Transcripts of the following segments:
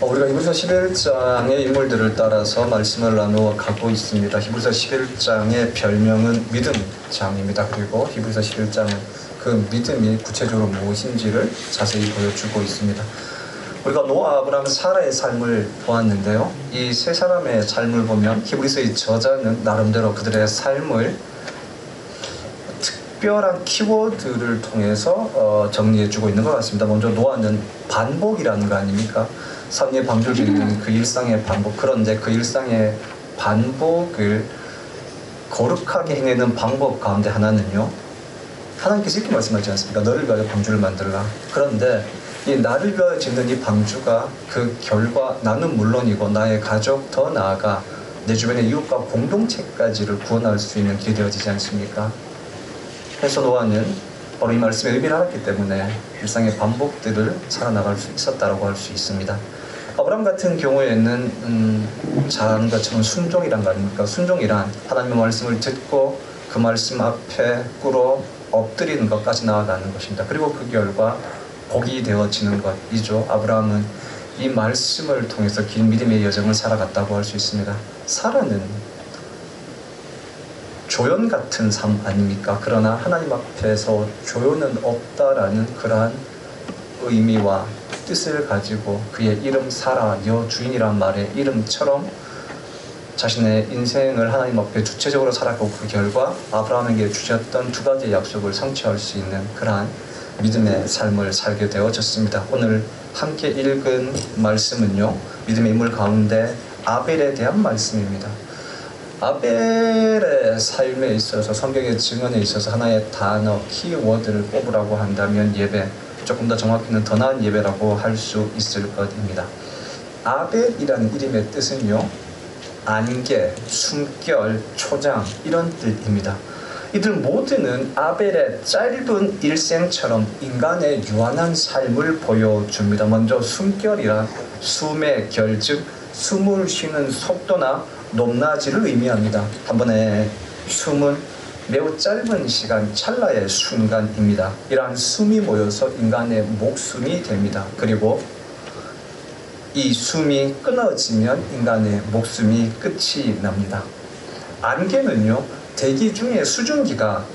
우리가 히브리서 11장의 인물들을 따라서 말씀을 나누어 가고 있습니다. 히브리서 11장의 별명은 믿음장입니다. 그리고 히브리서 11장은 그 믿음이 구체적으로 무엇인지를 자세히 보여주고 있습니다. 우리가 노아, 아브라함, 사라의 삶을 보았는데요. 이 세 사람의 삶을 보면 히브리서의 저자는 나름대로 그들의 삶을 특별한 키워드를 통해서 정리해주고 있는 것 같습니다. 먼저 노아는 반복이라는 거 아닙니까? 삶의 방주를 있는 그 일상의 반복. 그런데 그 일상의 반복을 거룩하게 해내는 방법 가운데 하나는요, 하나님께서 이렇게 말씀하지 않습니까? 너를 위하여 방주를 만들라. 그런데 이 나를 위하여 짓는 이 방주가 그 결과 나는 물론이고 나의 가족, 더 나아가 내 주변의 이웃과 공동체까지를 구원할 수 있는 길이 되어지지 않습니까? 그래서 노아는 바로 이 말씀의 의미를 알았기 때문에 일상의 반복들을 살아나갈 수 있었다고 할 수 있습니다. 아브라함 같은 경우에는 잘하는 것처럼 순종이란 거 아닙니까? 순종이란 하나님의 말씀을 듣고 그 말씀 앞에 꿇어 엎드리는 것까지 나아가는 것입니다. 그리고 그 결과 복이 되어지는 것이죠. 아브라함은 이 말씀을 통해서 긴 믿음의 여정을 살아갔다고 할 수 있습니다. 사라는 조연 같은 삶 아닙니까? 그러나 하나님 앞에서 조연은 없다라는 그러한 의미와 뜻을 가지고 그의 이름 사라, 여주인이란 말의 이름처럼 자신의 인생을 하나님 앞에 주체적으로 살아가고 그 결과 아브라함에게 주셨던 두 가지의 약속을 성취할 수 있는 그러한 믿음의 삶을 살게 되어졌습니다. 오늘 함께 읽은 말씀은요, 믿음의 인물 가운데 아벨에 대한 말씀입니다. 아벨의 삶에 있어서, 성경의 증언에 있어서 하나의 단어, 키워드를 꼽으라고 한다면 예배, 조금 더 정확히는 더 나은 예배라고 할 수 있을 것입니다. 아벨이라는 이름의 뜻은요, 안개, 숨결, 초장 이런 뜻입니다. 이들 모두는 아벨의 짧은 일생처럼 인간의 유한한 삶을 보여줍니다. 먼저 숨결이란 숨의 결, 즉 숨을 쉬는 속도나 높낮이를 의미합니다. 한 번에 숨은 매우 짧은 시간, 찰나의 순간입니다. 이러한 숨이 모여서 인간의 목숨이 됩니다. 그리고 이 숨이 끊어지면 인간의 목숨이 끝이 납니다. 안개는요, 대기 중에 수증기가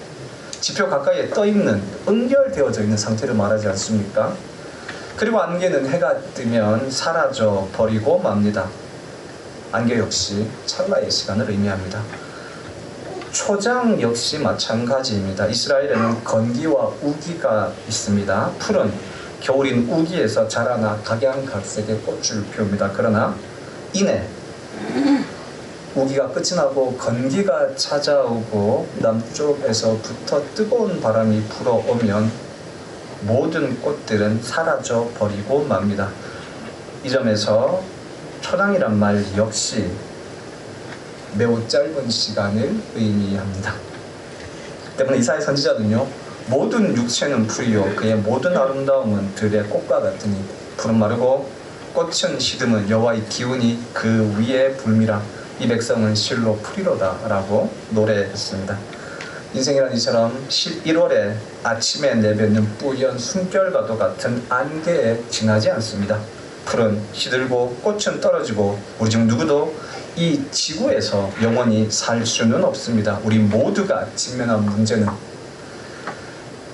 지표 가까이에 떠있는, 응결되어져 있는 상태를 말하지 않습니까? 그리고 안개는 해가 뜨면 사라져 버리고 맙니다. 안개 역시 찰나의 시간을 의미합니다. 초장 역시 마찬가지입니다. 이스라엘에는 건기와 우기가 있습니다. 풀은 겨울인 우기에서 자라나 각양각색의 꽃을 피웁니다. 그러나 이내 우기가 끝이 나고 건기가 찾아오고 남쪽에서부터 뜨거운 바람이 불어오면 모든 꽃들은 사라져 버리고 맙니다. 이 점에서 초장이란 말 역시 매우 짧은 시간을 의미합니다. 때문에 이사야 선지자는요, 모든 육체는 풀이요 그의 모든 아름다움은 들의 꽃과 같으니 풀은 마르고 꽃은 시듬은 여호와의 기운이 그 위에 불미라 이 백성은 실로 풀이로다 라고 노래했습니다. 인생이란 이처럼 11월에 아침에 내뱉는 뿌연 숨결과도 같은 안개에 지나지 않습니다. 풀은 시들고 꽃은 떨어지고 우리 중 누구도 이 지구에서 영원히 살 수는 없습니다. 우리 모두가 직면한 문제는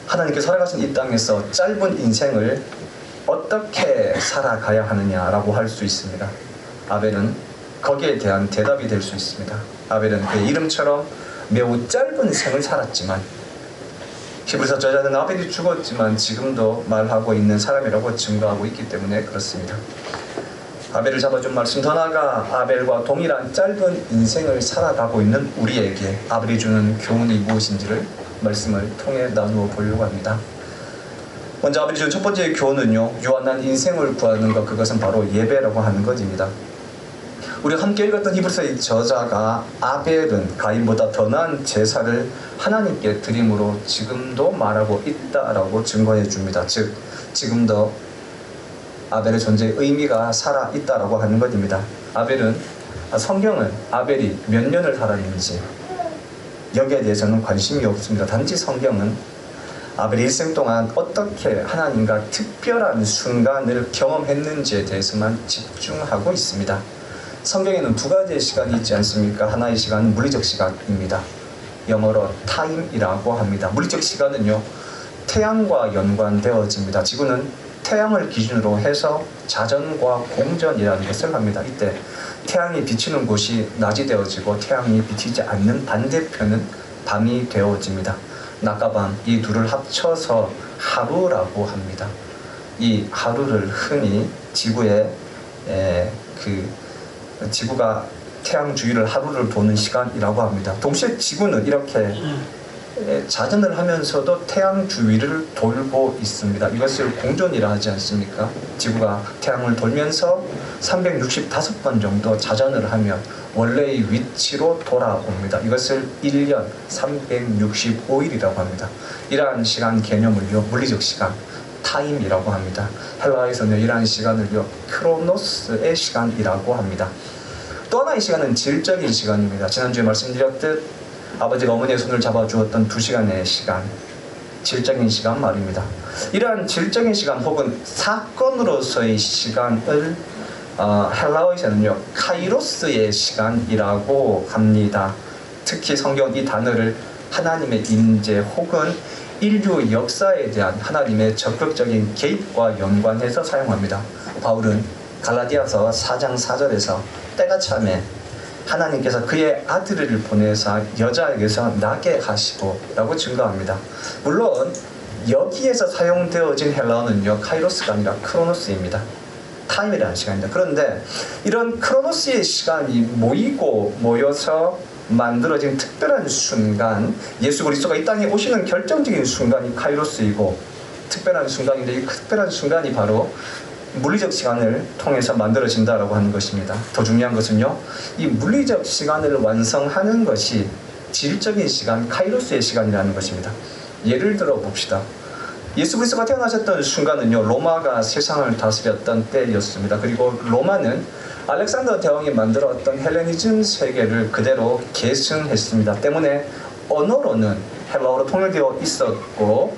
하나님께서 살아가신 이 땅에서 짧은 인생을 어떻게 살아가야 하느냐라고 할 수 있습니다. 아벨은 거기에 대한 대답이 될 수 있습니다. 아벨은 그의 이름처럼 매우 짧은 생을 살았지만, 히브리서 저자는 아벨이 죽었지만 지금도 말하고 있는 사람이라고 증거하고 있기 때문에 그렇습니다. 아벨을 잡아준 말씀, 더 나아가 아벨과 동일한 짧은 인생을 살아가고 있는 우리에게 아벨이 주는 교훈이 무엇인지를 말씀을 통해 나누어 보려고 합니다. 먼저 아벨이 주는 첫 번째 교훈은요, 유한한 인생을 구하는 것, 그것은 바로 예배라고 하는 것입니다. 우리가 함께 읽었던 히브리서의 저자가 아벨은 가인보다 더 나은 제사를 하나님께 드림으로 지금도 말하고 있다라고 증거해 줍니다. 즉 지금도 아벨의 존재의 의미가 살아있다라고 하는 것입니다. 성경은 아벨이 몇 년을 살았는지 여기에 대해서는 관심이 없습니다. 단지 성경은 아벨이 일생 동안 어떻게 하나님과 특별한 순간을 경험했는지에 대해서만 집중하고 있습니다. 성경에는 두 가지의 시간이 있지 않습니까? 하나의 시간은 물리적 시간입니다. 영어로 time이라고 합니다. 물리적 시간은요, 태양과 연관되어집니다. 지구는 태양을 기준으로 해서 자전과 공전이라는 것을 합니다. 이때 태양이 비치는 곳이 낮이 되어지고 태양이 비치지 않는 반대편은 밤이 되어집니다. 낮과 밤, 이 둘을 합쳐서 하루라고 합니다. 이 하루를 흔히 지구가 태양 주위를 하루를 도는 시간이라고 합니다. 동시에 지구는 이렇게 자전을 하면서도 태양 주위를 돌고 있습니다. 이것을 공전이라 하지 않습니까? 지구가 태양을 돌면서 365번 정도 자전을 하면 원래의 위치로 돌아옵니다. 이것을 1년 365일이라고 합니다. 이러한 시간 개념을요, 물리적 시간, 타임이라고 합니다. 헬라어에서는 이러한 시간을요, 크로노스의 시간이라고 합니다. 또 하나의 시간은 질적인 시간입니다. 지난주에 말씀드렸듯 아버지가 어머니의 손을 잡아주었던 2시간의 시간, 질적인 시간 말입니다. 이러한 질적인 시간 혹은 사건으로서의 시간을 헬라어에서는요, 카이로스의 시간이라고 합니다. 특히 성경 이 단어를 하나님의 임재 혹은 인류 역사에 대한 하나님의 적극적인 개입과 연관해서 사용합니다. 바울은 갈라디아서 4장 4절에서 때가 참에 하나님께서 그의 아들을 보내사 여자에게서 나게 하시고 라고 증거합니다. 물론 여기에서 사용되어진 헬라어는요, 카이로스가 아니라 크로노스입니다. 타임이라는 시간입니다. 그런데 이런 크로노스의 시간이 모여서 만들어진 특별한 순간, 예수 그리스도가 이 땅에 오시는 결정적인 순간이 카이로스이고 특별한 순간인데, 이 특별한 순간이 바로 물리적 시간을 통해서 만들어진다라고 하는 것입니다. 더 중요한 것은요, 이 물리적 시간을 완성하는 것이 질적인 시간, 카이로스의 시간이라는 것입니다. 예를 들어 봅시다. 예수 그리스도가 태어나셨던 순간은요, 로마가 세상을 다스렸던 때였습니다. 그리고 로마는 알렉산더 대왕이 만들었던 헬레니즘 세계를 그대로 계승했습니다. 때문에 언어로는 헬라어로 통일되어 있었고,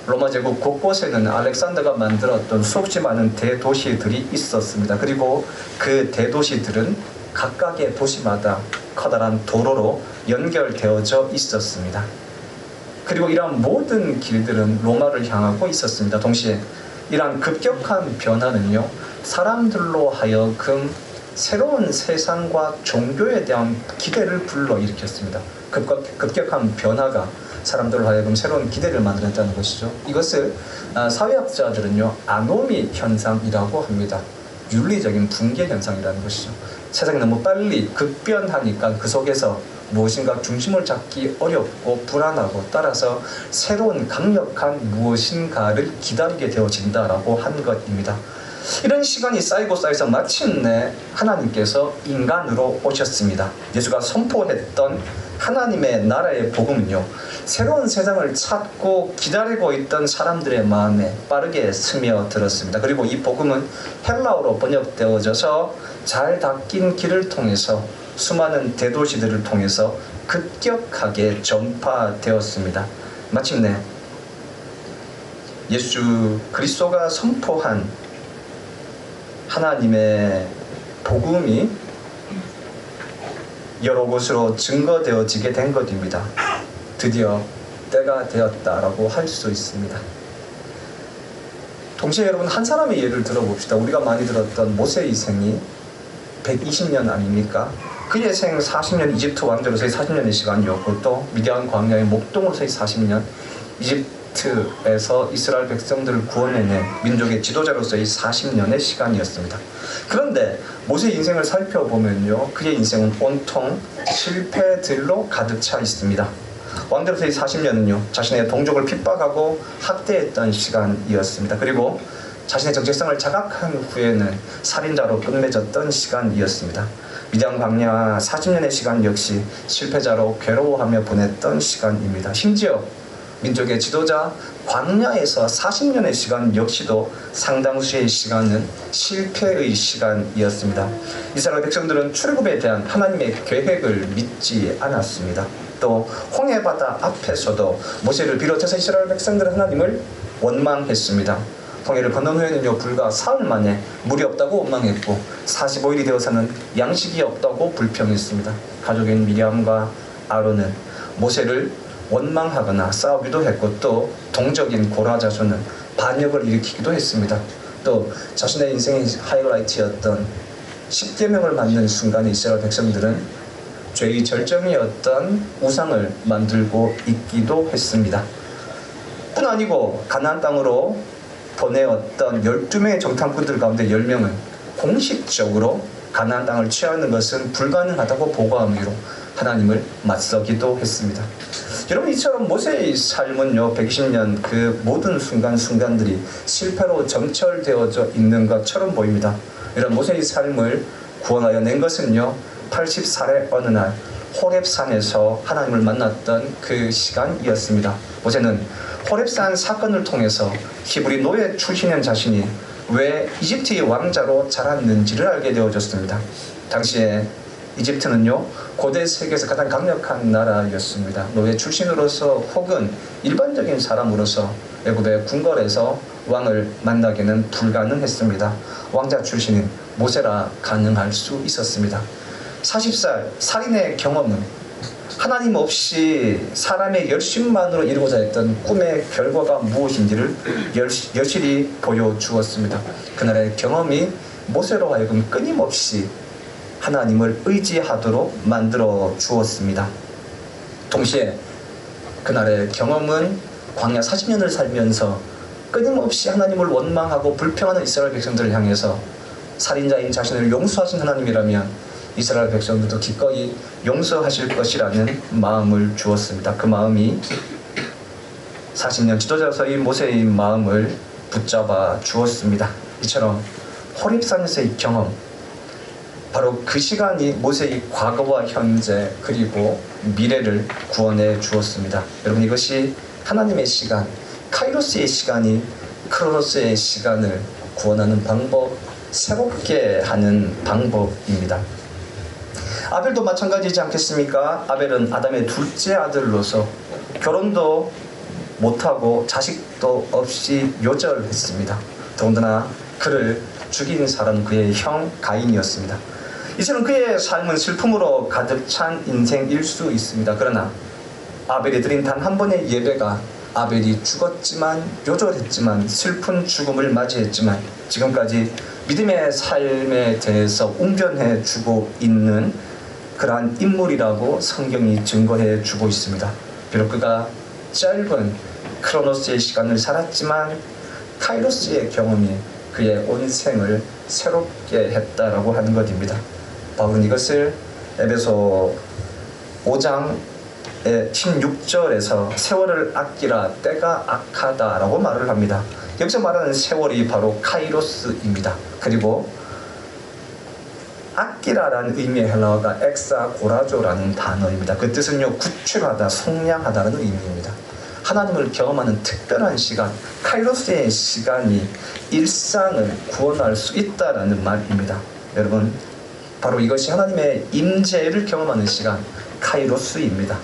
로마 제국 곳곳에는 알렉산더가 만들었던 수없이 많은 대도시들이 있었습니다. 그리고 그 대도시들은 각각의 도시마다 커다란 도로로 연결되어져 있었습니다. 그리고 이러한 모든 길들은 로마를 향하고 있었습니다. 동시에 이러한 급격한 변화는요, 사람들로 하여금 새로운 세상과 종교에 대한 기대를 불러일으켰습니다. 급격한 변화가 사람들로 하여금 새로운 기대를 만들었다는 것이죠. 이것을 사회학자들은요, 아노미 현상이라고 합니다. 윤리적인 붕괴 현상이라는 것이죠. 세상이 너무 빨리 급변하니까 그 속에서 무엇인가 중심을 잡기 어렵고 불안하고, 따라서 새로운 강력한 무엇인가를 기다리게 되어진다라고 한 것입니다. 이런 시간이 쌓이고 쌓여서 마침내 하나님께서 인간으로 오셨습니다. 예수가 선포했던 하나님의 나라의 복음은요, 새로운 세상을 찾고 기다리고 있던 사람들의 마음에 빠르게 스며들었습니다. 그리고 이 복음은 헬라어로 번역되어져서 잘 닦인 길을 통해서 수많은 대도시들을 통해서 급격하게 전파되었습니다. 마침내 예수 그리스도가 선포한 하나님의 복음이 여러 곳으로 증거되어지게 된 것입니다. 드디어 때가 되었다라고 할 수 있습니다. 동시에 여러분, 한 사람의 예를 들어봅시다. 우리가 많이 들었던 모세의 생이 120년 아닙니까? 그의 생 40년, 이집트 왕조로서의 40년의 시간이었고, 또 미디안 광야의 목동으로서의 40년, 이집트에서 이스라엘 백성들을 구원해낸 민족의 지도자로서의 40년의 시간이었습니다. 그런데 모세의 인생을 살펴보면요, 그의 인생은 온통 실패들로 가득 차 있습니다. 왕조로서의 40년은요, 자신의 동족을 핍박하고 학대했던 시간이었습니다. 그리고 자신의 정체성을 자각한 후에는 살인자로 끝맺었던 시간이었습니다. 미디안 광야 40년의 시간 역시 실패자로 괴로워하며 보냈던 시간입니다. 심지어 민족의 지도자 광야에서 40년의 시간 역시도 상당수의 시간은 실패의 시간이었습니다. 이스라엘 백성들은 출애굽에 대한 하나님의 계획을 믿지 않았습니다. 또 홍해바다 앞에서도 모세를 비롯해서 이스라엘 백성들은 하나님을 원망했습니다. 홍해를 건넌 후에는요, 불과 사흘 만에 물이 없다고 원망했고 45일이 되어서는 양식이 없다고 불평했습니다. 가족인 미리암과 아론은 모세를 원망하거나 싸우기도 했고, 또 동족인 고라 자손은 반역을 일으키기도 했습니다. 또 자신의 인생의 하이라이트였던 10계명을 받는 순간에 이스라엘 백성들은 죄의 절정이었던 우상을 만들고 있기도 했습니다. 뿐 아니고 가나안 땅으로 보내었던 12명의 정탐꾼들 가운데 10명은 공식적으로 가나안 땅을 취하는 것은 불가능하다고 보고함으로 하나님을 맞서기도 했습니다. 여러분, 이처럼 모세의 삶은요, 120년 그 모든 순간순간들이 실패로 점철되어져 있는 것처럼 보입니다. 이런 모세의 삶을 구원하여 낸 것은요, 80살의 어느 날 호렙산에서 하나님을 만났던 그 시간이었습니다. 모세는 호렙산 사건을 통해서 히브리 노예 출신인 자신이 왜 이집트의 왕자로 자랐는지를 알게 되어졌습니다. 당시에 이집트는요, 고대 세계에서 가장 강력한 나라였습니다. 노예 출신으로서 혹은 일반적인 사람으로서 애굽의 궁궐에서 왕을 만나기는 불가능했습니다. 왕자 출신인 모세라 가능할 수 있었습니다. 40살 살인의 경험은 하나님 없이 사람의 열심만으로 이루고자 했던 꿈의 결과가 무엇인지를 여실히 보여주었습니다. 그날의 경험이 모세로 하여금 끊임없이 하나님을 의지하도록 만들어 주었습니다. 동시에 그날의 경험은 광야 40년을 살면서 끊임없이 하나님을 원망하고 불평하는 이스라엘 백성들을 향해서 살인자인 자신을 용서하신 하나님이라면 이스라엘 백성들도 기꺼이 용서하실 것이라는 마음을 주었습니다. 그 마음이 40년 지도자로서의 모세의 마음을 붙잡아 주었습니다. 이처럼 호렙산에서의 경험, 바로 그 시간이 모세의 과거와 현재 그리고 미래를 구원해 주었습니다. 여러분, 이것이 하나님의 시간, 카이로스의 시간이 크로노스의 시간을 구원하는 방법, 새롭게 하는 방법입니다. 아벨도 마찬가지지 않겠습니까? 아벨은 아담의 둘째 아들로서 결혼도 못하고 자식도 없이 요절했습니다. 더군다나 그를 죽인 사람은 그의 형 가인이었습니다. 이처럼 그의 삶은 슬픔으로 가득 찬 인생일 수 있습니다. 그러나 아벨이 드린 단 한 번의 예배가 아벨이 죽었지만, 요절했지만, 슬픈 죽음을 맞이했지만 지금까지 믿음의 삶에 대해서 웅변해 주고 있는 그러한 인물이라고 성경이 증거해 주고 있습니다. 비록 그가 짧은 크로노스의 시간을 살았지만 카이로스의 경험이 그의 온 생을 새롭게 했다라고 하는 것입니다. 바울은 이것을 에베소 5장 16절에서 세월을 아끼라 때가 악하다라고 말을 합니다. 여기서 말하는 세월이 바로 카이로스입니다. 그리고 아끼라라는 의미의 헬라어가 엑사고라조라는 단어입니다. 그 뜻은요, 구출하다, 속량하다는 의미입니다. 하나님을 경험하는 특별한 시간, 카이로스의 시간이 일상을 구원할 수 있다라는 말입니다. 여러분, 바로 이것이 하나님의 임재를 경험하는 시간, 카이로스입니다.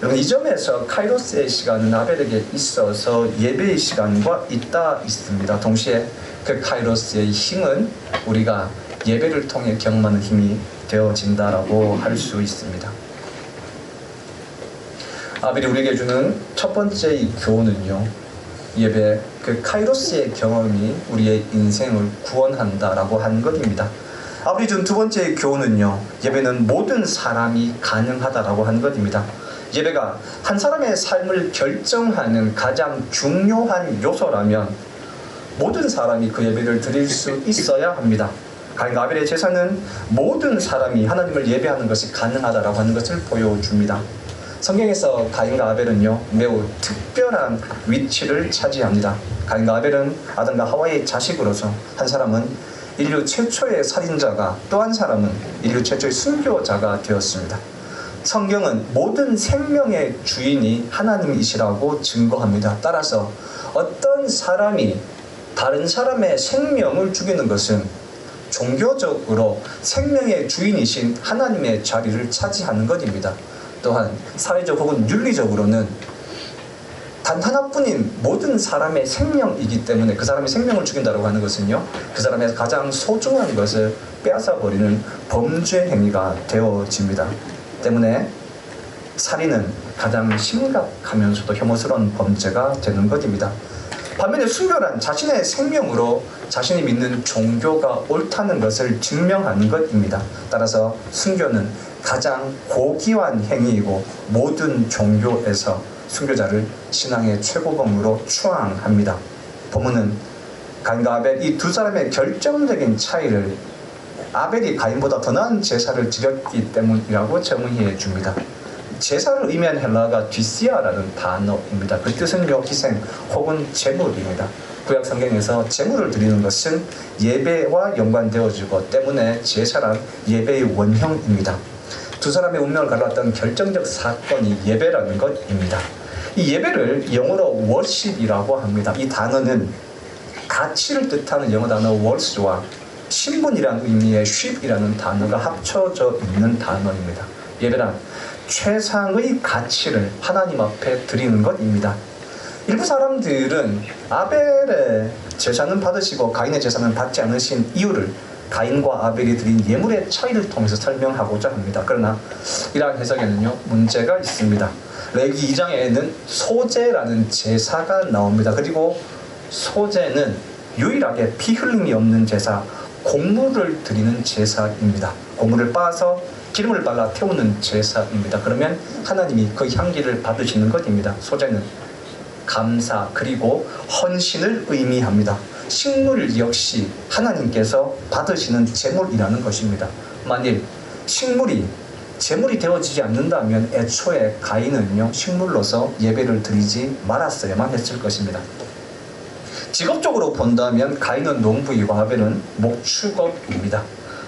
여러분, 이 점에서 카이로스의 시간은 아벨에게 있어서 예배의 시간과 있다 있습니다. 동시에 그 카이로스의 힘은 우리가 예배를 통해 경험하는 힘이 되어진다라고 할 수 있습니다. 아벨이 우리에게 주는 첫 번째 교훈은요, 예배, 그 카이로스의 경험이 우리의 인생을 구원한다라고 하는 것입니다. 아벨이 준 두 번째 교훈은요, 예배는 모든 사람이 가능하다라고 하는 것입니다. 예배가 한 사람의 삶을 결정하는 가장 중요한 요소라면 모든 사람이 그 예배를 드릴 수 있어야 합니다. 가인과 아벨의 제사는 모든 사람이 하나님을 예배하는 것이 가능하다라고 하는 것을 보여줍니다. 성경에서 가인과 아벨은요, 매우 특별한 위치를 차지합니다. 가인과 아벨은 아담과 하와의 자식으로서 한 사람은 인류 최초의 살인자가, 또 한 사람은 인류 최초의 순교자가 되었습니다. 성경은 모든 생명의 주인이 하나님이시라고 증거합니다. 따라서 어떤 사람이 다른 사람의 생명을 죽이는 것은 종교적으로 생명의 주인이신 하나님의 자리를 차지하는 것입니다. 또한 사회적 혹은 윤리적으로는 단 하나뿐인 모든 사람의 생명이기 때문에 그 사람의 생명을 죽인다고 하는 것은요, 그 사람의 가장 소중한 것을 빼앗아버리는 범죄 행위가 되어집니다. 때문에 살인은 가장 심각하면서도 혐오스러운 범죄가 되는 것입니다. 반면에 순교란 자신의 생명으로 자신이 믿는 종교가 옳다는 것을 증명하는 것입니다. 따라서 순교는 가장 고귀한 행위이고 모든 종교에서 순교자를 신앙의 최고봉으로 추앙합니다. 본문은 가인과 아벨 이 두 사람의 결정적인 차이를 아벨이 가인보다 더 나은 제사를 드렸기 때문이라고 정의해 줍니다. 제사를 의미한 헬라어가 뒤시아라는 단어입니다. 그 뜻은요, 희생 혹은 제물입니다. 구약 성경에서 제물을 드리는 것은 예배와 연관되어지고 때문에 제사란 예배의 원형입니다. 두 사람의 운명을 갈랐던 결정적 사건이 예배라는 것입니다. 이 예배를 영어로 worship이라고 합니다. 이 단어는 가치를 뜻하는 영어 단어 worth와 신분이라는 의미의 ship이라는 단어가 합쳐져 있는 단어입니다. 예배란 최상의 가치를 하나님 앞에 드리는 것입니다. 일부 사람들은 아벨의 제사는 받으시고 가인의 제사는 받지 않으신 이유를 가인과 아벨이 드린 예물의 차이를 통해서 설명하고자 합니다. 그러나 이러한 해석에는요, 문제가 있습니다. 레위기 2장에는 소제라는 제사가 나옵니다. 그리고 소제는 유일하게 피 흘림이 없는 제사, 곡물을 드리는 제사입니다. 곡물을 빻아서 기름을 발라 태우는 제사입니다. 그러면 하나님이 그 향기를 받으시는 것입니다. 소제는 감사 그리고 헌신을 의미합니다. 식물 역시 하나님께서 받으시는 제물이라는 것입니다. 만일 식물이 제물이 되어지지 않는다면 애초에 가인은요, 식물로서 예배를 드리지 말았어야만 했을 것입니다. 직업적으로 본다면 가인은 농부이고 아벨은 목축업입니다.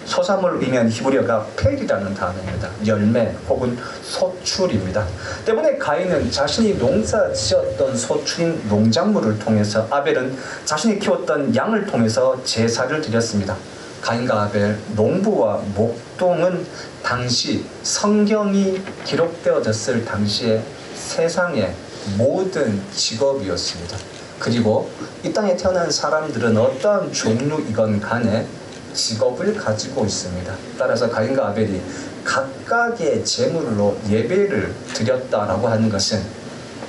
소산물을 의미한 히브리어가 펠이라는 단어입니다. 열매 혹은 소출입니다. 때문에 가인은 자신이 농사 지었던 소출인 농작물을 통해서, 아벨은 자신이 키웠던 양을 통해서 제사를 드렸습니다. 가인과 아벨, 농부와 목동은 당시 성경이 기록되어졌을 당시에 세상의 모든 직업이었습니다. 그리고 이 땅에 태어난 사람들은 어떠한 종류이건 간에 직업을 가지고 있습니다. 따라서 가인과 아벨이 각각의 제물로 예배를 드렸다라고 하는 것은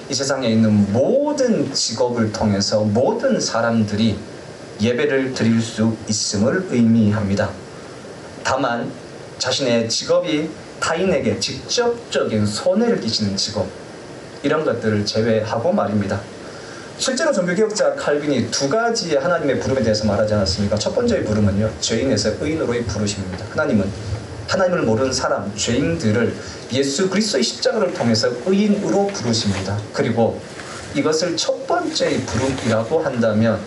이 세상에 있는 모든 직업을 통해서 모든 사람들이 예배를 드릴 수 있음을 의미합니다. 다만 자신의 직업이 타인에게 직접적인 손해를 끼치는 직업, 이런 것들을 제외하고 말입니다. 실제로 종교개혁자 칼빈이 두 가지의 하나님의 부름에 대해서 말하지 않았습니까? 첫 번째의 부름은요, 죄인에서 의인으로의 부르심입니다. 하나님은 하나님을 모르는 사람, 죄인들을 예수 그리스도의 십자가를 통해서 의인으로 부르십니다. 그리고 이것을 첫 번째의 부름이라고 한다면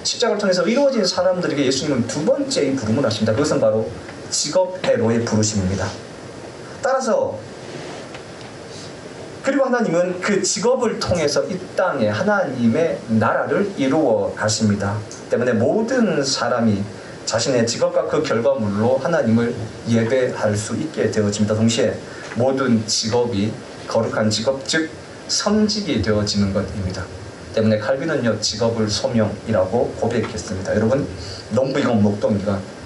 십자가를 통해서 이루어진 사람들에게 예수님은 두 번째의 부름을 하십니다. 그것은 바로 직업회로의 부르심입니다. 따라서 그리고 하나님은 그 직업을 통해서 이 땅에 하나님의 나라를 이루어 가십니다. 때문에 모든 사람이 자신의 직업과 그 결과물로 하나님을 예배할 수 있게 되어집니다. 동시에 모든 직업이 거룩한 직업, 즉 성직이 되어지는 것입니다. 때문에 칼빈은요, 직업을 소명이라고 고백했습니다. 여러분, 농부이건 목동이건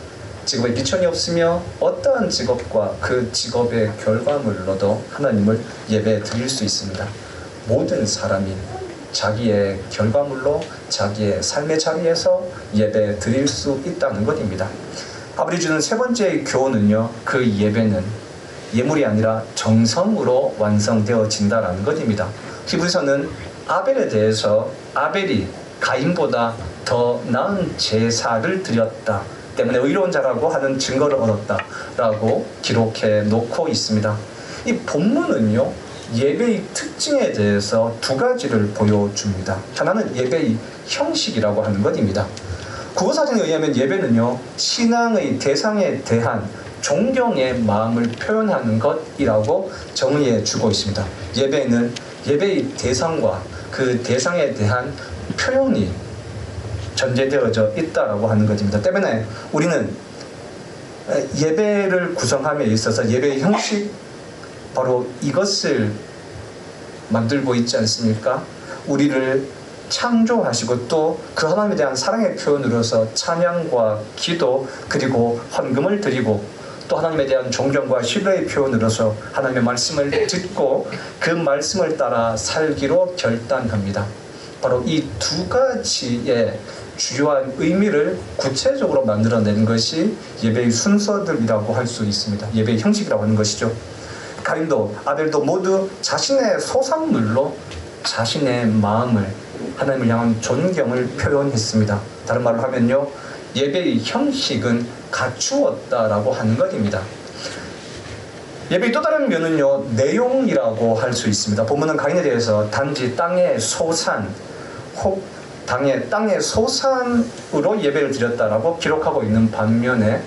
직업에 미천이 없으며 어떠한 직업과 그 직업의 결과물로도 하나님을 예배 드릴 수 있습니다. 모든 사람이 자기의 결과물로 자기의 삶의 자리에서 예배 드릴 수 있다는 것입니다. 아벨이 주는 세 번째 교훈은요, 그 예배는 예물이 아니라 정성으로 완성되어진다는 것입니다. 히브리서는 아벨에 대해서 아벨이 가인보다 더 나은 제사를 드렸다 때문에 의로운 자라고 하는 증거를 얻었다라고 기록해 놓고 있습니다. 이 본문은요, 예배의 특징에 대해서 두 가지를 보여줍니다. 하나는 예배의 형식이라고 하는 것입니다. 국어사전에 의하면 예배는요, 신앙의 대상에 대한 존경의 마음을 표현하는 것이라고 정의해 주고 있습니다. 예배는 예배의 대상과 그 대상에 대한 표현이 전제되어져 있다라고 하는 것입니다. 때문에 우리는 예배를 구성함에 있어서 예배의 형식, 바로 이것을 만들고 있지 않습니까? 우리를 창조하시고 또 그 하나님에 대한 사랑의 표현으로서 찬양과 기도 그리고 헌금을 드리고 또 하나님에 대한 존경과 신뢰의 표현으로서 하나님의 말씀을 듣고 그 말씀을 따라 살기로 결단합니다. 바로 이 두 가지의 주요한 의미를 구체적으로 만들어낸 것이 예배의 순서들이라고 할 수 있습니다. 예배의 형식이라고 하는 것이죠. 가인도 아벨도 모두 자신의 소산물로 자신의 마음을 하나님을 향한 존경을 표현했습니다. 다른 말로 하면요, 예배의 형식은 갖추었다라고 하는 것입니다. 예배의 또 다른 면은요, 내용이라고 할 수 있습니다. 본문은 가인에 대해서 단지 땅의 소산 혹 땅의 소산으로 예배를 드렸다라고 기록하고 있는 반면에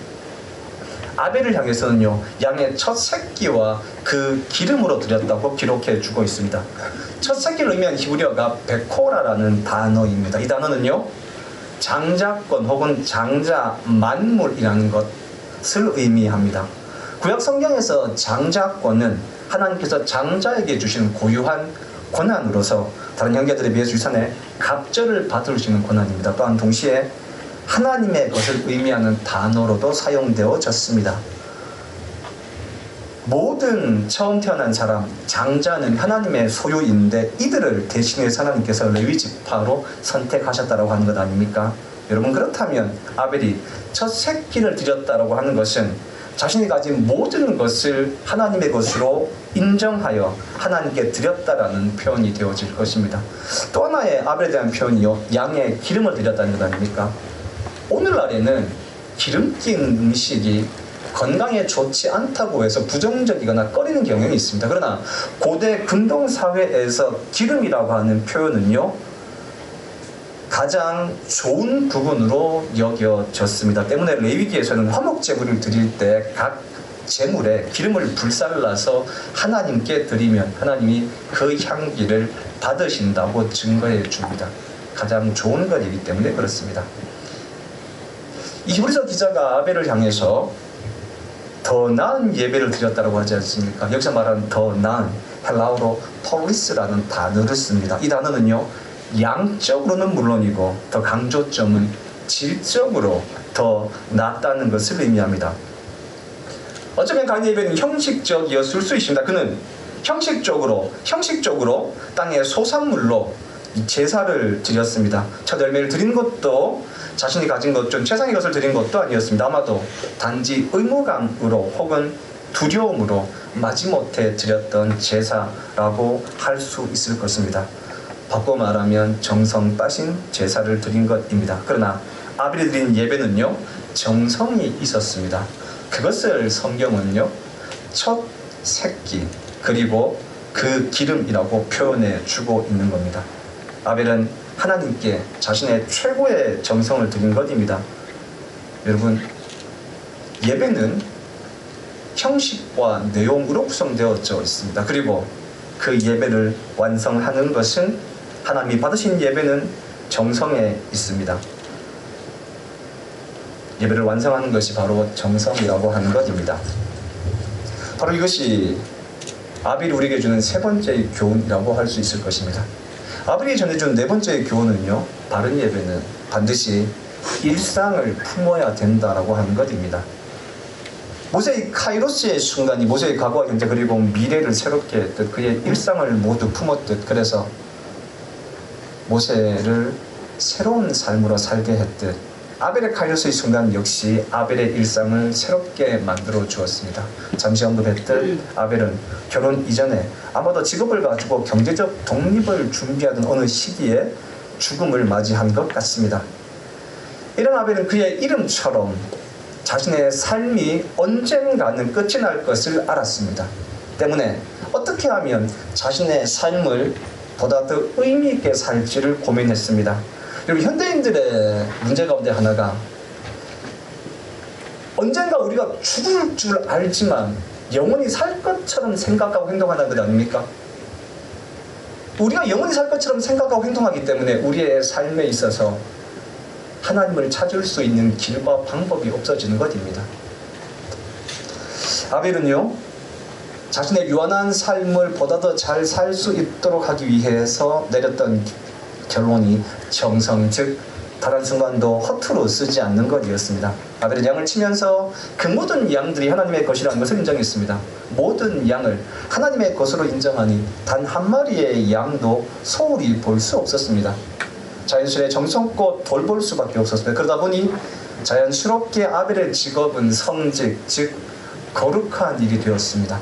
아벨을 향해서는요, 양의 첫 새끼와 그 기름으로 드렸다고 기록해 주고 있습니다. 첫 새끼를 의미한 히브리어가 베코라라는 단어입니다. 이 단어는요, 장자권 혹은 장자 만물이라는 것을 의미합니다. 구약 성경에서 장자권은 하나님께서 장자에게 주신 고유한 권한으로서 다른 형제들에 비해 유산의 갑절을 받을 수 있는 권한입니다. 또한 동시에 하나님의 것을 의미하는 단어로도 사용되어졌습니다. 모든 처음 태어난 사람, 장자는 하나님의 소유인데 이들을 대신해서 하나님께서 레위 지파로 선택하셨다고 하는 것 아닙니까? 여러분, 그렇다면 아벨이 첫 새끼를 드렸다고 하는 것은 자신이 가진 모든 것을 하나님의 것으로 인정하여 하나님께 드렸다라는 표현이 되어질 것입니다. 또 하나의 아벨에 대한 표현이요, 양의 기름을 드렸다는 것 아닙니까? 오늘날에는 기름진 음식이 건강에 좋지 않다고 해서 부정적이거나 꺼리는 경향이 있습니다. 그러나 고대 근동사회에서 기름이라고 하는 표현은요, 가장 좋은 부분으로 여겨졌습니다. 때문에 레위기에서는 화목제물을 드릴 때 각 제물에 기름을 불살라서 하나님께 드리면 하나님이 그 향기를 받으신다고 증거해 줍니다. 가장 좋은 것이기 때문에 그렇습니다. 이 히브리서 기자가 아벨을 향해서 더 나은 예배를 드렸다고 하지 않습니까? 여기서 말하는 더 나은, 헬라어로 폴리스라는 단어를 씁니다. 이 단어는요, 양적으로는 물론이고 더 강조점은 질적으로 더 낫다는 것을 의미합니다. 어쩌면 가인의 예배는 형식적이었을 수 있습니다. 그는 형식적으로 땅의 소산물로 제사를 드렸습니다. 첫 열매를 드린 것도 자신이 가진 것 중 최상의 것을 드린 것도 아니었습니다. 아마도 단지 의무감으로 혹은 두려움으로 마지못해 드렸던 제사라고 할 수 있을 것입니다. 바꿔 말하면 정성 빠진 제사를 드린 것입니다. 그러나 아벨이 드린 예배는요, 정성이 있었습니다. 그것을 성경은요, 첫 새끼 그리고 그 기름이라고 표현해 주고 있는 겁니다. 아벨은 하나님께 자신의 최고의 정성을 드린 것입니다. 여러분, 예배는 형식과 내용으로 구성되어져 있습니다. 그리고 그 예배를 완성하는 것은 하나님이 받으신 예배는 정성에 있습니다. 예배를 완성하는 것이 바로 정성이라고 하는 것입니다. 바로 이것이 아벨이 우리에게 주는 세 번째 교훈이라고 할 수 있을 것입니다. 아벨이 전해준 네 번째 교훈은요, 바른 예배는 반드시 일상을 품어야 된다라고 하는 것입니다. 모세의 카이로스의 순간이 모세의 과거와 현재 그리고 미래를 새롭게 했듯 그의 일상을 모두 품었듯, 그래서 모세를 새로운 삶으로 살게 했듯 아벨의 카이로스의 순간 역시 아벨의 일상을 새롭게 만들어 주었습니다. 잠시 언급했듯 아벨은 결혼 이전에 아마도 직업을 가지고 경제적 독립을 준비하던 어느 시기에 죽음을 맞이한 것 같습니다. 이런 아벨은 그의 이름처럼 자신의 삶이 언젠가는 끝이 날 것을 알았습니다. 때문에 어떻게 하면 자신의 삶을 보다 더 의미 있게 살지를 고민했습니다. 여러분, 현대인들의 문제 가운데 하나가 언젠가 우리가 죽을 줄 알지만 영원히 살 것처럼 생각하고 행동하는 것 아닙니까? 우리가 영원히 살 것처럼 생각하고 행동하기 때문에 우리의 삶에 있어서 하나님을 찾을 수 있는 길과 방법이 없어지는 것입니다. 아벨은요, 자신의 유한한 삶을 보다 더 잘 살 수 있도록 하기 위해서 내렸던 결론이 정성, 즉 단 한 순간도 허투루 쓰지 않는 것이었습니다. 아벨은 양을 치면서 그 모든 양들이 하나님의 것이라는 것을 인정했습니다. 모든 양을 하나님의 것으로 인정하니 단 한 마리의 양도 소홀히 볼 수 없었습니다. 자연스레 정성껏 돌볼 수밖에 없었습니다. 그러다 보니 자연스럽게 아벨의 직업은 성직, 즉 거룩한 일이 되었습니다.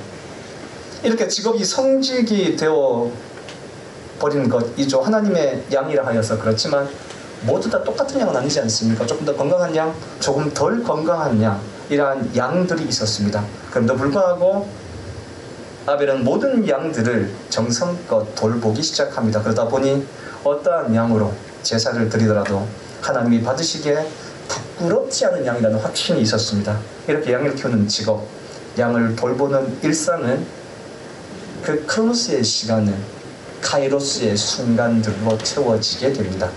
이렇게 직업이 성직이 되어 버린 것이죠. 하나님의 양이라 하여서 그렇지만 모두 다 똑같은 양은 아니지 않습니까? 조금 더 건강한 양, 조금 덜 건강한 양, 이러한 양들이 있었습니다. 그럼에도 불구하고 아벨은 모든 양들을 정성껏 돌보기 시작합니다. 그러다 보니 어떠한 양으로 제사를 드리더라도 하나님이 받으시기에 부끄럽지 않은 양이라는 확신이 있었습니다. 이렇게 양을 키우는 직업, 양을 돌보는 일상은 그 크로노스의 시간은 카이로스의 순간들로 채워지게 됩니다.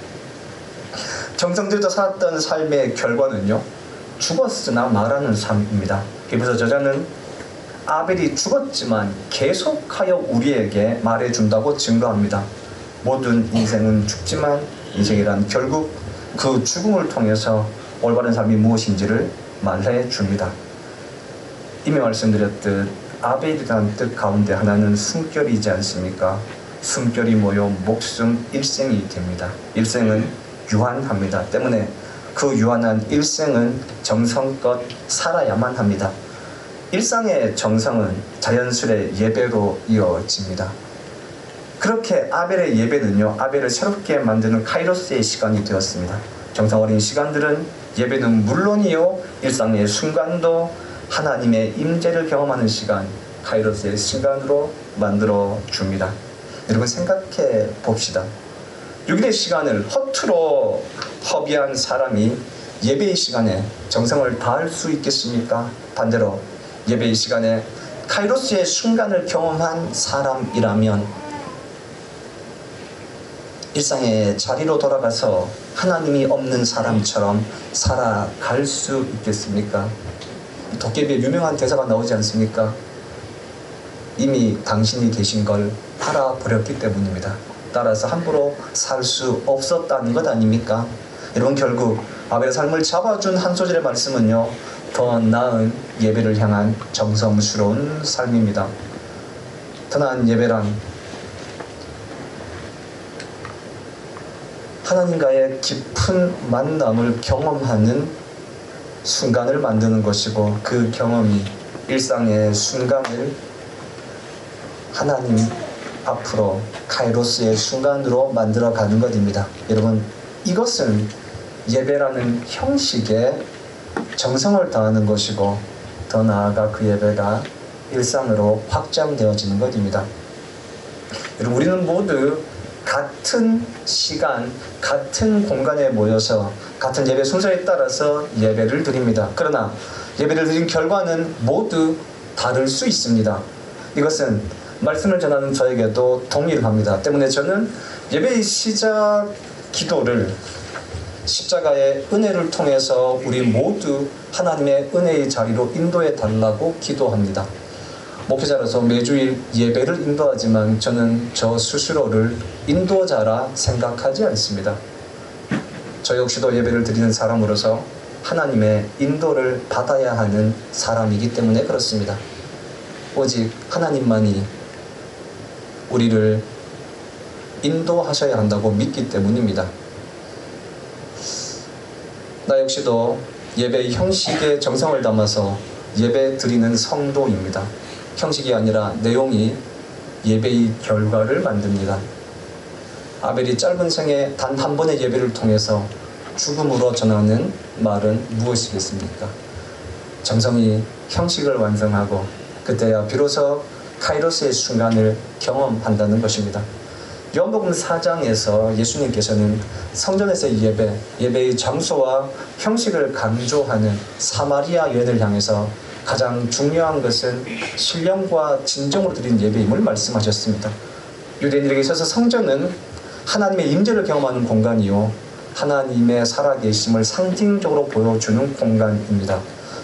정성 들여 살았던 삶의 결과는요, 죽었으나 말하는 삶입니다. 그래서 저자는 아벨이 죽었지만 계속하여 우리에게 말해준다고 증거합니다. 모든 인생은 죽지만 인생이란 결국 그 죽음을 통해서 올바른 삶이 무엇인지를 말해줍니다. 이미 말씀드렸듯 아벨이라는 뜻 가운데 하나는 숨결이지 않습니까? 숨결이 모여 목숨 일생이 됩니다. 일생은 유한합니다. 때문에 그 유한한 일생은 정성껏 살아야만 합니다. 일상의 정성은 자연스레 예배로 이어집니다. 그렇게 아벨의 예배는요, 아벨을 새롭게 만드는 카이로스의 시간이 되었습니다. 정성 어린 시간들은 예배는 물론이요, 일상의 순간도 하나님의 임재를 경험하는 시간, 카이로스의 시간으로 만들어 줍니다. 여러분 생각해 봅시다. 6일의 시간을 허투루 허비한 사람이 예배의 시간에 정성을 다할 수 있겠습니까? 반대로 예배의 시간에 카이로스의 순간을 경험한 사람이라면 일상의 자리로 돌아가서 하나님이 없는 사람처럼 살아갈 수 있겠습니까? 도깨비의 유명한 대사가 나오지 않습니까? 이미 당신이 계신 걸 알아버렸기 때문입니다. 따라서 함부로 살 수 없었다는 것 아닙니까? 여러분 결국 아벨의 삶을 잡아준 한 소절의 말씀은요, 더 나은 예배를 향한 정성스러운 삶입니다. 더 나은 예배란 하나님과의 깊은 만남을 경험하는 순간을 만드는 것이고, 그 경험이 일상의 순간을 하나님 앞으로 카이로스의 순간으로 만들어가는 것입니다. 여러분, 이것은 예배라는 형식에 정성을 다하는 것이고, 더 나아가 그 예배가 일상으로 확장되어지는 것입니다. 여러분, 우리는 모두 같은 시간, 같은 공간에 모여서 같은 예배 순서에 따라서 예배를 드립니다. 그러나 예배를 드린 결과는 모두 다를 수 있습니다. 이것은 말씀을 전하는 저에게도 동일합니다. 때문에 저는 예배의 시작 기도를 십자가의 은혜를 통해서 우리 모두 하나님의 은혜의 자리로 인도해 달라고 기도합니다. 목회자로서 매주일 예배를 인도하지만 저는 저 스스로를 인도자라 생각하지 않습니다. 저 역시도 예배를 드리는 사람으로서 하나님의 인도를 받아야 하는 사람이기 때문에 그렇습니다. 오직 하나님만이 우리를 인도하셔야 한다고 믿기 때문입니다. 나 역시도 예배의 형식에 정성을 담아서 예배 드리는 성도입니다. 형식이 아니라 내용이 예배의 결과를 만듭니다. 아벨이 짧은 생에 단 한 번의 예배를 통해서 죽음으로 전하는 말은 무엇이겠습니까? 정성이 형식을 완성하고 그때야 비로소 카이로스의 순간을 경험한다는 것입니다. 요한복음 4장에서 예수님께서는 성전에서의 예배의 장소와 형식을 강조하는 사마리아 여인을 향해서 가장 중요한 것은 신령과 진정으로 드린 예배임을 말씀하셨습니다. 유대인들에게 있어서 성전은 하나님의 임재를 경험하는 공간이요, 하나님의 살아계심을 상징적으로 보여주는 공간입니다.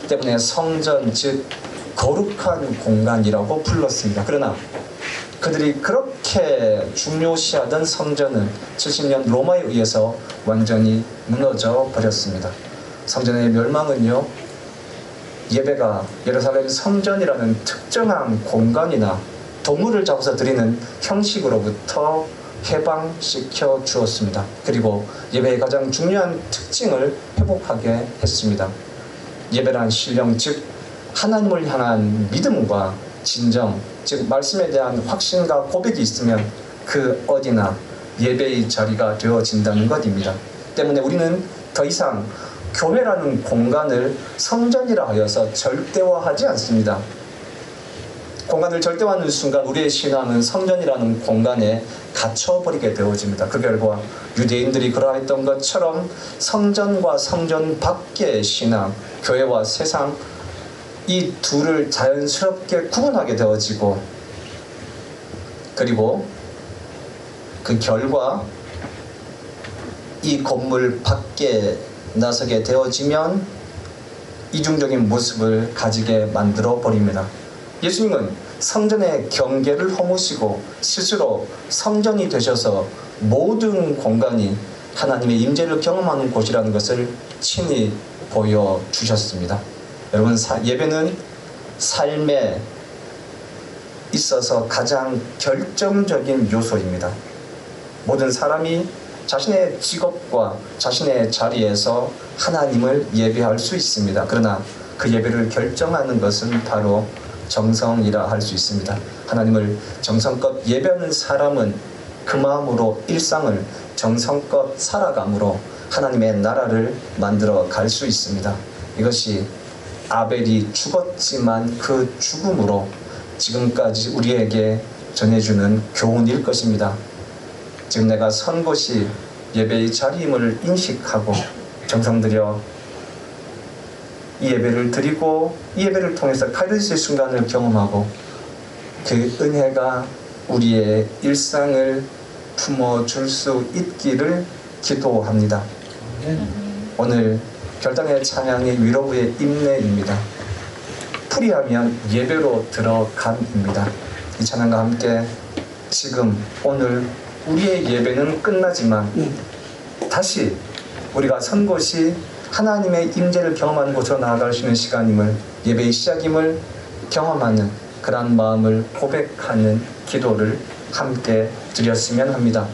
때문에 성전, 즉 거룩한 공간이라고 불렀습니다. 그러나 그들이 그렇게 중요시하던 성전은 70년 로마에 의해서 완전히 무너져 버렸습니다. 성전의 멸망은요, 예배가 예루살렘 성전이라는 특정한 공간이나 동물을 잡아서 드리는 형식으로부터 해방시켜 주었습니다. 그리고 예배의 가장 중요한 특징을 회복하게 했습니다. 예배란 신령, 즉 하나님을 향한 믿음과 진정, 즉 말씀에 대한 확신과 고백이 있으면 그 어디나 예배의 자리가 되어진다는 것입니다. 때문에 우리는 더 이상 교회라는 공간을 성전이라 하여서 절대화하지 않습니다. 공간을 절대화하는 순간 우리의 신앙은 성전이라는 공간에 갇혀버리게 되어집니다. 그 결과 유대인들이 그러했던 것처럼 성전과 성전 밖의 신앙, 교회와 세상, 이 둘을 자연스럽게 구분하게 되어지고, 그리고 그 결과 이 건물 밖에 나서게 되어지면 이중적인 모습을 가지게 만들어 버립니다. 예수님은 성전의 경계를 허무시고 스스로 성전이 되셔서 모든 공간이 하나님의 임재를 경험하는 곳이라는 것을 친히 보여주셨습니다. 여러분, 예배는 삶에 있어서 가장 결정적인 요소입니다. 모든 사람이 자신의 직업과 자신의 자리에서 하나님을 예배할 수 있습니다. 그러나 그 예배를 결정하는 것은 바로 정성이라 할 수 있습니다. 하나님을 정성껏 예배하는 사람은 그 마음으로 일상을 정성껏 살아감으로 하나님의 나라를 만들어 갈 수 있습니다. 이것이 아벨이 죽었지만 그 죽음으로 지금까지 우리에게 전해주는 교훈일 것입니다. 지금 내가 선 곳이 예배의 자리임을 인식하고 정성 들여 이 예배를 드리고 이 예배를 통해서 카이로스의 순간을 경험하고 그 은혜가 우리의 일상을 품어줄 수 있기를 기도합니다. 오늘 결단의 찬양의 위로부의 인내입니다. 풀이하면 예배로 들어감입니다. 이 찬양과 함께 지금 오늘 우리의 예배는 끝나지만 다시 우리가 선 곳이 하나님의 임재를 경험하는 곳으로 나아갈 수 있는 시간임을, 예배의 시작임을 경험하는 그러한 마음을 고백하는 기도를 함께 드렸으면 합니다.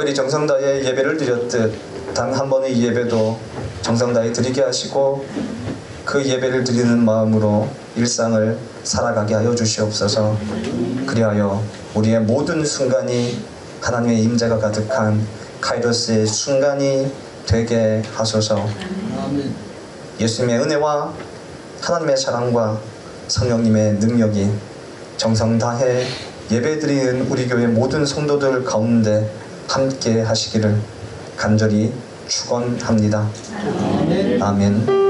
아벨이 정성 다해 예배를 드렸듯 단 한 번의 예배도 정성 다해 드리게 하시고 그 예배를 드리는 마음으로 일상을 살아가게 하여 주시옵소서. 그리하여 우리의 모든 순간이 하나님의 임재가 가득한 카이로스의 순간이 되게 하소서. 예수님의 은혜와 하나님의 사랑과 성령님의 능력이 정성 다해 예배드리는 우리 교회 모든 성도들 가운데 함께 하시기를 간절히 축원합니다. 아멘.